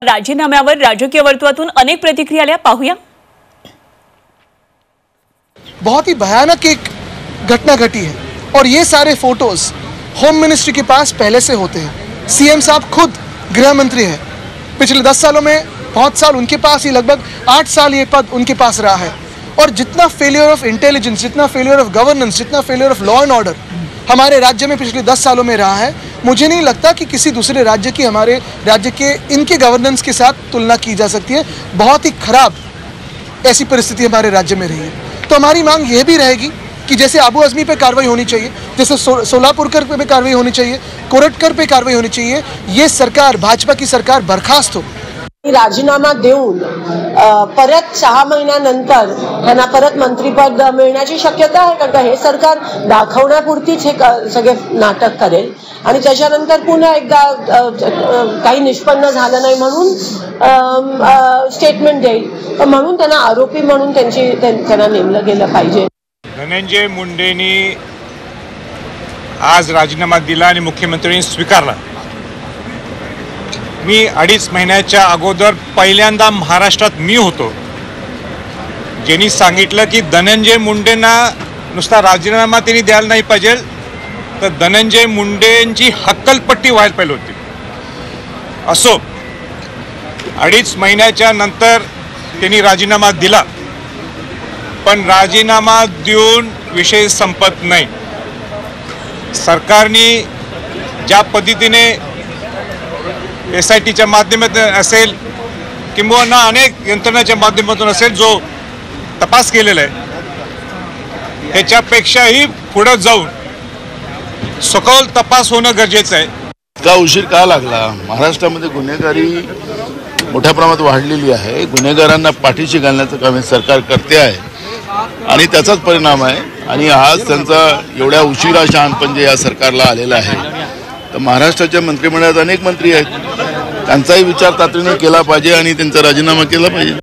राजीनाम्यावर राजकीय वर्तुळातून अनेक प्रतिक्रिया आल्या, पाहूया। बहुत ही भयानक एक घटना घटी है और ये सारे फोटोज होम मिनिस्ट्री के पास पहले से होते हैं। सीएम साहब खुद गृह मंत्री है। पिछले 10 सालों में बहुत साल उनके पास ही, लगभग 8 साल ये पद उनके पास रहा है। और जितना फेलियर ऑफ इंटेलिजेंस, जितना फेलियर ऑफ गवर्नेंस, जितना failure of law end order हमारे राज्य में पिछले 10 सालों में रहा है, मुझे नहीं लगता कि किसी दूसरे राज्य की हमारे राज्य के इनके गवर्नेंस के साथ तुलना की जा सकती है। बहुत ही खराब ऐसी परिस्थिति हमारे राज्य में रही है। तो हमारी मांग यह भी रहेगी कि जैसे आबू आजमी पे कार्रवाई होनी चाहिए, जैसे सोलापुरकर पे कार्रवाई होनी चाहिए, कोरटकर पे कार्रवाई होनी चाहिए, ये सरकार, भाजपा की सरकार बर्खास्त हो। राजीनामा देऊन परत 6 महिन्यानंतर त्यांना परत मंत्रीपद मिळण्याची शक्यता आहे, कारण का हे सरकार दाखवण्यापुरतीच हे सगळे नाटक करेल आणि त्याच्यानंतर पुन्हा एकदा काही निष्पन्न झालं नाही म्हणून स्टेटमेंट देईल। म्हणून त्यांना आरोपी म्हणून त्यांना नेमलं गेलं पाहिजे। धनंजय मुंडेंनी आज राजीनामा दिला आणि मुख्यमंत्र्यांनी स्वीकारला। मी 2.5 महिन्याच्या अगोदर पहिल्यांदा महाराष्ट्रात मी होतो ज्यांनी सांगितलं की धनंजय मुंडेंना नुसता राजीनामा त्यांनी द्यायला नाही पाहिजे, तर धनंजय मुंडेंची हक्कलपट्टी व्हायला पाहिजे होती। असो 2.5 महिन्याच्या नंतर त्यांनी राजीनामा दिला, पण राजीनामा देऊन विषय संपत नाही। सरकारने ज्या पद्धतीने SITच्या माध्यमातून असेल किंवा अनेक यंत्रणाच्या माध्यमातून असेल जो तपास केलेला आहे, त्याच्यापेक्षाही पुढे जाऊन सखोल तपास होणं गरजेचं आहे। का उशीर का लागला? महाराष्ट्रामध्ये गुन्हेगारी मोठ्या प्रमाणात वाढलेली आहे। गुन्हेगारांना पाठीशी घालण्याचं काम हे सरकार करते आहे आणि त्याचाच परिणाम आहे। आणि आज त्यांचा एवढ्या उशिरा शहाणपण जे या सरकारला आलेला आहे, तर महाराष्ट्राच्या मंत्रिमंडळात अनेक मंत्री आहेत, त्यांचाही विचार तातडीने केला पाहिजे आणि त्यांचा राजीनामा केला पाहिजे।